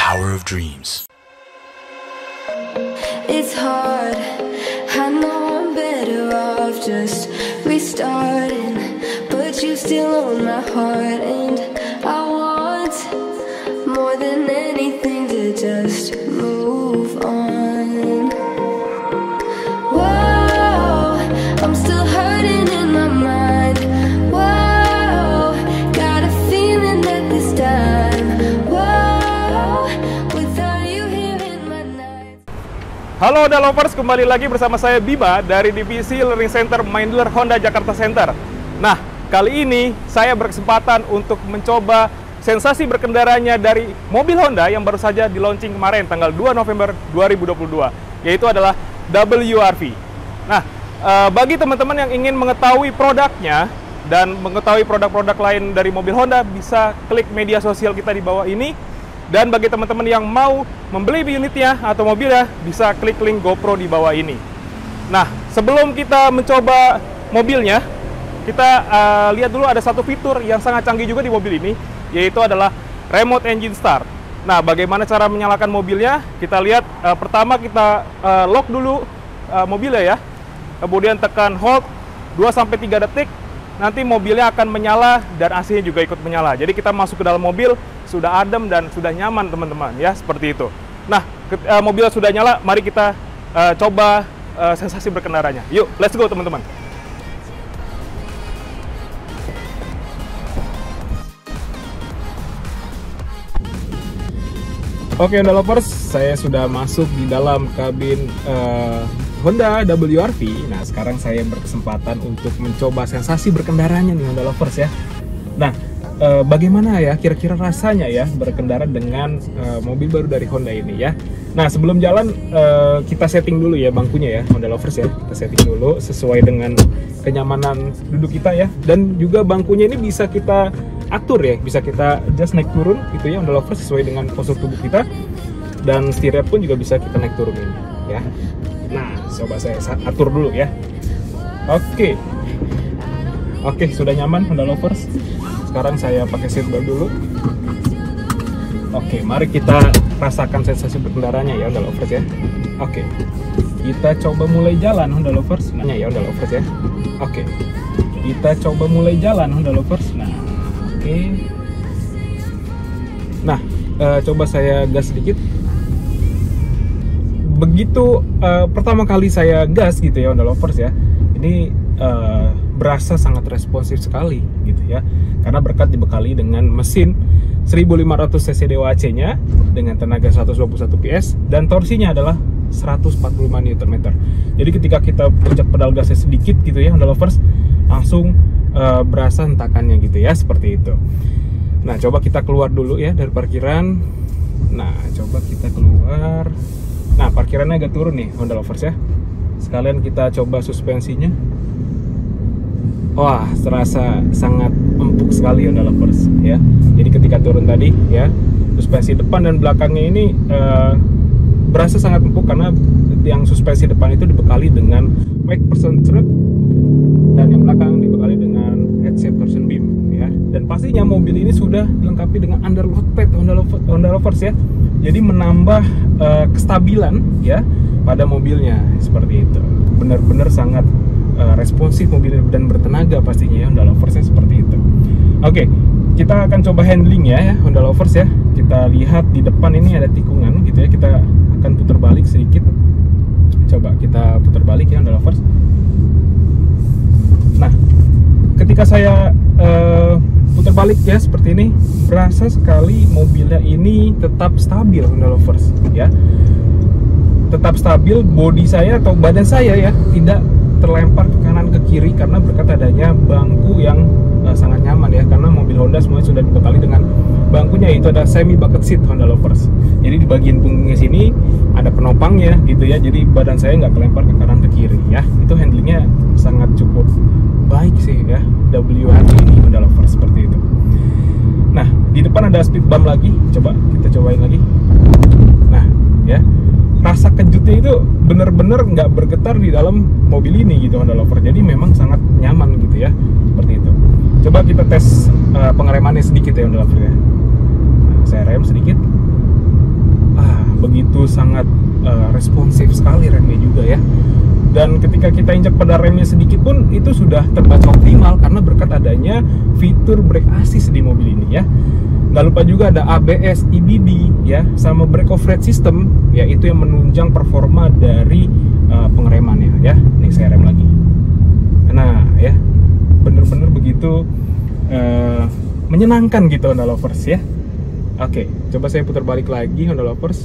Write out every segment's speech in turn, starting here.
power of dreams. It's hard, I know I'm better off just restarting, but you still own my heart, and I want more than anything to just move on. Whoa, I'm still hurting in my mind. Whoa, got a feeling that this time, whoa, without you here in my night. Halo Honda Lovers, kembali lagi bersama saya Bima dari Divisi Learning Center Main Dealer Honda Jakarta Center. Nah, kali ini saya berkesempatan untuk mencoba sensasi berkendaranya dari mobil Honda yang baru saja di launching kemarin tanggal 2 November 2022, yaitu adalah WRV. Nah, bagi teman-teman yang ingin mengetahui produknya dan mengetahui produk-produk lain dari mobil Honda, bisa klik media sosial kita di bawah ini. Dan bagi teman-teman yang mau membeli unitnya atau mobilnya, bisa klik link GoPro di bawah ini. Nah, sebelum kita mencoba mobilnya, kita lihat dulu ada satu fitur yang sangat canggih juga di mobil ini, yaitu adalah remote engine start. Nah, bagaimana cara menyalakan mobilnya? Kita lihat, pertama kita lock dulu mobilnya ya. Kemudian tekan hold 2-3 detik, nanti mobilnya akan menyala dan AC-nya juga ikut menyala. Jadi kita masuk ke dalam mobil, sudah adem dan sudah nyaman teman-teman ya, seperti itu. Nah, mobilnya sudah nyala, mari kita coba sensasi berkendaranya. Yuk, let's go teman-teman. Oke Honda Lovers, saya sudah masuk di dalam kabin Honda WRV. Nah, sekarang saya berkesempatan untuk mencoba sensasi berkendaranya nih Honda Lovers ya. Nah, bagaimana ya kira-kira rasanya ya berkendara dengan mobil baru dari Honda ini ya. Nah, sebelum jalan kita setting dulu ya bangkunya ya Honda Lovers ya. Kita setting dulu sesuai dengan kenyamanan duduk kita ya. Dan juga bangkunya ini bisa kita atur ya, bisa kita adjust naik turun gitu ya Honda Lovers sesuai dengan postur tubuh kita. Dan setirnya pun juga bisa kita naik turun ini ya. Nah, coba saya atur dulu ya. Oke, sudah nyaman Honda Lovers. Sekarang saya pakai seatbelt dulu. Oke, mari kita rasakan sensasi berkendaranya ya Honda Lovers ya. Oke, kita coba mulai jalan Honda Lovers. Nah ya Honda Lovers ya. Oke, kita coba mulai jalan Honda Lovers. Nah, oke. Nah, coba saya gas sedikit. Begitu pertama kali saya gas gitu ya Honda Lovers ya, ini berasa sangat responsif sekali gitu ya, karena berkat dibekali dengan mesin 1500 cc DOHC nya dengan tenaga 121 PS dan torsinya adalah 145 Nm. Jadi ketika kita pencet pedal gasnya sedikit gitu ya Honda Lovers, langsung berasa hentakannya gitu ya, seperti itu. Nah, coba kita keluar dulu ya dari parkiran. Nah, coba kita keluar. Nah, parkirannya agak turun nih Honda Lovers ya. Sekalian kita coba suspensinya. Wah, terasa sangat empuk sekali Honda Lovers ya. Jadi ketika turun tadi ya, suspensi depan dan belakangnya ini berasa sangat empuk karena yang suspensi depan itu dibekali dengan wake person strut dan yang belakang dibekali dengan headset torsion beam ya. Dan pastinya mobil ini sudah dilengkapi dengan underload pad Honda Lovers ya. Jadi menambah kestabilan ya pada mobilnya, seperti itu. Benar-benar sangat responsif mobil dan bertenaga pastinya ya Honda Lovers ya, seperti itu. Oke, kita akan coba handling ya Honda Lovers ya. Kita lihat di depan ini ada tikungan gitu ya. Kita akan putar balik sedikit. Coba kita putar balik ya Honda Lovers. Nah, ketika saya putar balik ya seperti ini, berasa sekali mobilnya ini tetap stabil Honda Lovers ya. Tetap stabil, bodi saya atau badan saya ya tidak terlempar ke kanan ke kiri karena berkat adanya bangku yang sangat nyaman ya, karena mobil Honda semuanya sudah dibekali dengan bangkunya, itu ada semi bucket seat Honda Lovers. Jadi di bagian punggungnya sini ada penopangnya gitu ya, jadi badan saya nggak terlempar ke kanan ke kiri ya. Itu handlingnya sangat cukup baik sih ya WRV ini Honda Lovers, seperti itu. Nah, di depan ada speed bump lagi, coba kita cobain lagi. Nah ya, rasa kejutnya itu bener-bener nggak bergetar di dalam mobil ini gitu Honda Lovers. Jadi memang sangat nyaman gitu ya, seperti itu. Coba kita tes pengeremannya sedikit ya Honda Lovers ya. Nah, saya rem sedikit. begitu sangat responsif sekali remnya juga ya. Dan ketika kita injak pedal remnya sedikit pun itu sudah terbaca optimal karena berkat adanya fitur brake assist di mobil ini ya. Nggak lupa juga ada ABS, EBD ya, sama brake override system ya, itu yang menunjang performa dari pengeremannya ya. Nih saya rem lagi. Nah ya, bener-bener begitu menyenangkan gitu Honda Lovers ya. Oke, coba saya putar balik lagi Honda Lovers.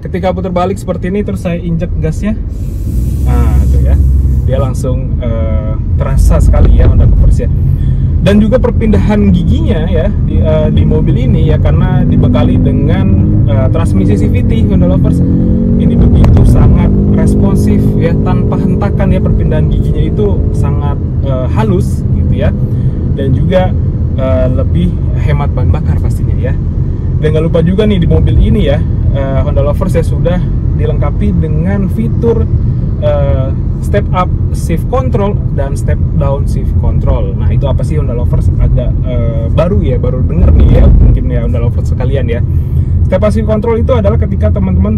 Ketika putar balik seperti ini terus saya injek gasnya, nah itu ya, dia langsung terasa sekali ya Honda Lovers ya. Dan juga perpindahan giginya ya di mobil ini ya, karena dibekali dengan transmisi CVT Honda Lovers, ini begitu sangat responsif ya, tanpa hentakan ya, perpindahan giginya itu sangat halus gitu ya, dan juga lebih hemat bahan bakar pastinya ya. Dan nggak lupa juga nih di mobil ini ya, Honda Lovers ya sudah dilengkapi dengan fitur step up shift control dan step down shift control. Nah itu apa sih Honda Lovers? Agak baru ya, baru denger nih ya mungkin ya Honda Lovers sekalian ya. Step up shift control itu adalah ketika teman-teman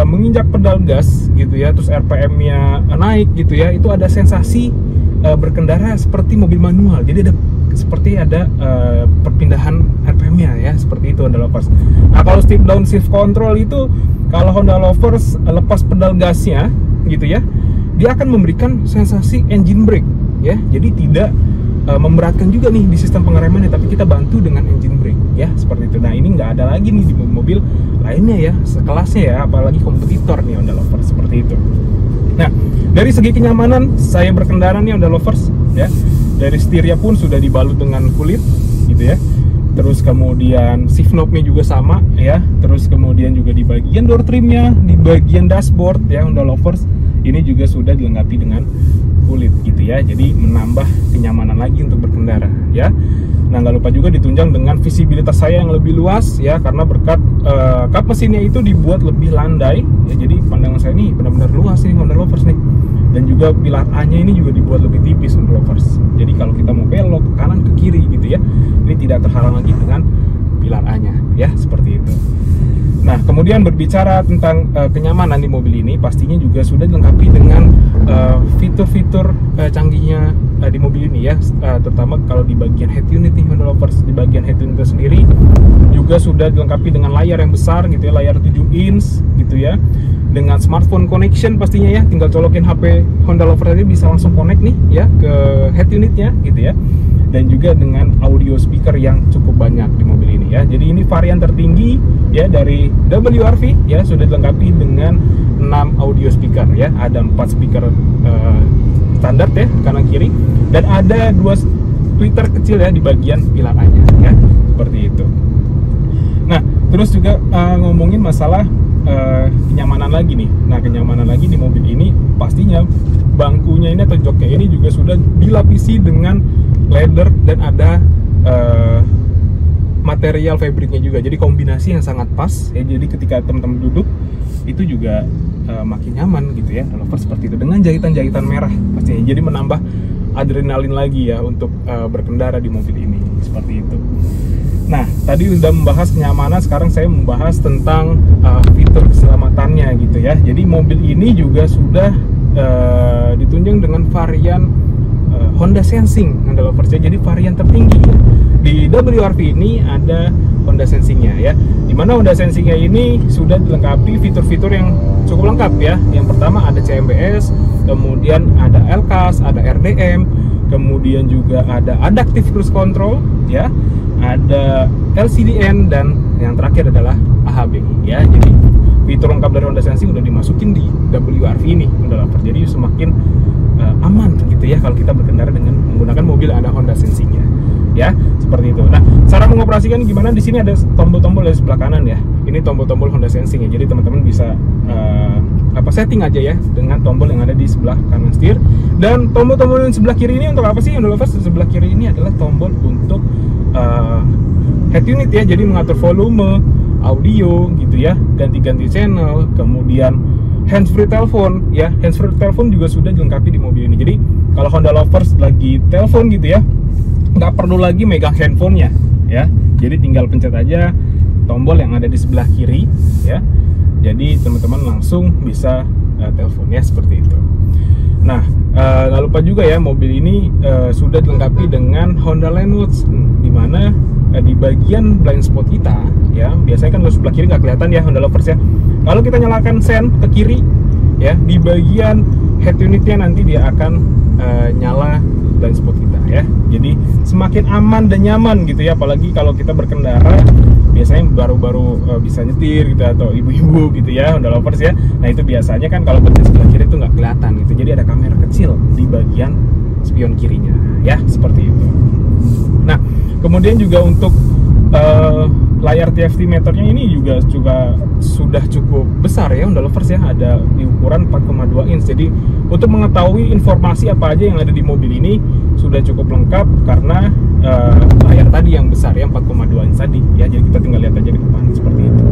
menginjak pedal gas gitu ya, terus RPM-nya naik gitu ya, itu ada sensasi berkendara seperti mobil manual. Jadi seperti ada perpindahan RPM-nya ya, seperti itu Honda Lovers. Nah kalau step down shift control itu kalau Honda Lovers lepas pedal gasnya gitu ya, dia akan memberikan sensasi engine brake ya, jadi tidak memberatkan juga nih di sistem pengeremannya, tapi kita bantu dengan engine brake ya, seperti itu. Nah ini nggak ada lagi nih di mobil lainnya ya, sekelasnya ya, apalagi kompetitor nih Honda Lovers, seperti itu. Nah dari segi kenyamanan saya berkendara nih Honda Lovers ya, dari setirnya pun sudah dibalut dengan kulit gitu ya, terus kemudian shift knob-nya juga sama ya, terus kemudian juga di bagian door trimnya, di bagian dashboard ya Honda Lovers ini juga sudah dilengkapi dengan kulit gitu ya, jadi menambah kenyamanan lagi untuk berkendara ya. Nah nggak lupa juga ditunjang dengan visibilitas saya yang lebih luas ya, karena berkat kap mesinnya itu dibuat lebih landai ya, jadi pandangan saya ini benar-benar luas nih Honda Lovers nih. Dan juga pilar A-nya ini juga dibuat lebih tipis Honda Lovers, jadi kalau kita mau belok ke kanan ke kiri gitu ya, ini tidak terhalang lagi dengan pilar A-nya ya, seperti itu. Nah kemudian berbicara tentang kenyamanan di mobil ini, pastinya juga sudah dilengkapi dengan fitur-fitur canggihnya di mobil ini ya, terutama kalau di bagian head unit nih Honda Lovers. Di bagian head unit sendiri juga sudah dilengkapi dengan layar yang besar gitu ya, layar 7 inch gitu ya, dengan smartphone connection pastinya ya, tinggal colokin HP Honda Lovers aja bisa langsung connect nih ya ke head unitnya gitu ya. Dan juga dengan audio speaker yang cukup banyak di mobil ini ya. Jadi ini varian tertinggi ya dari WRV ya, sudah dilengkapi dengan 6 audio speaker ya. Ada 4 speaker standar ya kanan kiri, dan ada 2 tweeter kecil ya di bagian pilar A-nya ya, seperti itu. Nah terus juga ngomongin masalah kenyamanan lagi nih. Nah kenyamanan lagi di mobil ini pastinya bangkunya ini atau joknya ini juga sudah dilapisi dengan leather dan ada material fabriknya juga, jadi kombinasi yang sangat pas ya, jadi ketika teman-teman duduk itu juga makin nyaman gitu ya Honda Lovers, seperti itu, dengan jahitan-jahitan merah pastinya, jadi menambah adrenalin lagi ya untuk berkendara di mobil ini, seperti itu. Nah tadi udah membahas kenyamanan, sekarang saya membahas tentang fitur keselamatannya gitu ya. Jadi mobil ini juga sudah ditunjang dengan varian Honda Sensing Honda Lovers ya, jadi varian tertinggi ya. Di WRV ini ada Honda Sensing-nya ya, dimana Honda Sensing-nya ini sudah dilengkapi fitur-fitur yang cukup lengkap ya. Yang pertama ada CMBS, kemudian ada LCAS, ada RDM, kemudian juga ada Adaptive Cruise Control ya, ada LCDN, dan yang terakhir adalah AHB ya. Jadi fitur lengkap dari Honda Sensing udah dimasukin di WRV ini Honda Lovers, jadi semakin aman gitu ya kalau kita berkendara dengan menggunakan mobil yang ada Honda Sensing-nya ya, seperti itu. Nah cara mengoperasikan gimana, di sini ada tombol-tombol dari sebelah kanan ya, ini tombol-tombol Honda Sensing ya, jadi teman-teman bisa setting aja ya dengan tombol yang ada di sebelah kanan setir. Dan tombol-tombol yang sebelah kiri ini untuk apa sih Honda Lovers? Sebelah kiri ini adalah tombol untuk head unit ya, jadi mengatur volume, audio gitu ya, ganti-ganti channel, kemudian handsfree telepon ya, handsfree telepon juga sudah dilengkapi di mobil ini. Jadi kalau Honda Lovers lagi telepon gitu ya, nggak perlu lagi megang handphonenya ya, jadi tinggal pencet aja tombol yang ada di sebelah kiri ya. Jadi teman-teman langsung bisa telepon ya, seperti itu. Nah, nggak lupa juga ya, mobil ini sudah dilengkapi dengan Honda Landwatch, di mana di bagian blind spot kita ya, biasanya kan kalau sebelah kiri nggak kelihatan ya Honda Lovers ya. Kalau kita nyalakan sen ke kiri ya, di bagian head unitnya nanti dia akan nyala blind spot kita ya. Jadi semakin aman dan nyaman gitu ya, apalagi kalau kita berkendara biasanya baru-baru bisa nyetir gitu, atau ibu-ibu gitu ya, Honda Lovers ya. Nah itu biasanya kan kalau bagian sebelah kiri itu nggak kelihatan gitu, jadi ada kamera kecil di bagian spion kirinya ya, seperti itu. Nah kemudian juga untuk layar TFT meternya ini juga sudah cukup besar ya Honda Lovers ya, ada di ukuran 4,2 inch. Jadi untuk mengetahui informasi apa aja yang ada di mobil ini sudah cukup lengkap karena layar tadi yang besar ya, 4,2 inch tadi ya. Jadi kita tinggal lihat aja ke depan seperti itu.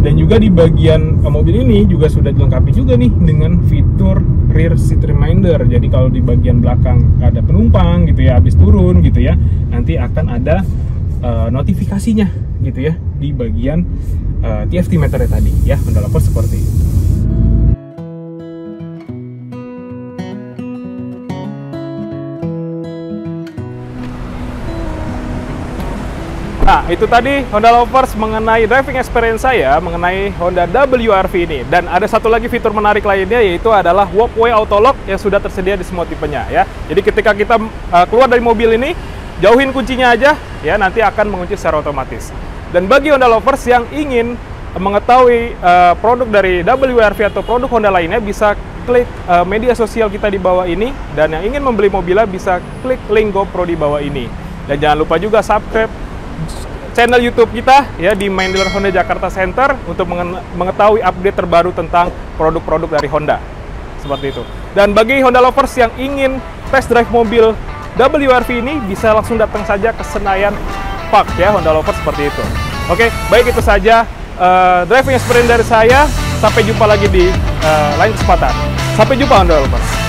Dan juga di bagian mobil ini juga sudah dilengkapi juga nih dengan fitur rear seat reminder. Jadi kalau di bagian belakang ada penumpang gitu ya, habis turun gitu ya, nanti akan ada notifikasinya gitu ya di bagian TFT meternya tadi ya, Honda Lovers, seperti itu. Nah, itu tadi Honda Lovers mengenai driving experience saya mengenai Honda WRV ini. Dan ada satu lagi fitur menarik lainnya, yaitu adalah walkway auto lock yang sudah tersedia di semua tipenya ya. Jadi ketika kita keluar dari mobil ini, jauhin kuncinya aja ya, nanti akan mengunci secara otomatis. Dan bagi Honda Lovers yang ingin mengetahui produk dari WRV atau produk Honda lainnya, bisa klik media sosial kita di bawah ini, dan yang ingin membeli mobilnya bisa klik link GoPro di bawah ini. Dan jangan lupa juga subscribe channel YouTube kita ya di Main Dealer Honda Jakarta Center untuk mengetahui update terbaru tentang produk-produk dari Honda. Seperti itu. Dan bagi Honda Lovers yang ingin test drive mobil WRV ini, bisa langsung datang saja ke Senayan Park ya, Honda Lovers, seperti itu. Oke, baik, itu saja driving experience dari saya. Sampai jumpa lagi di lain kesempatan. Sampai jumpa Honda Lovers.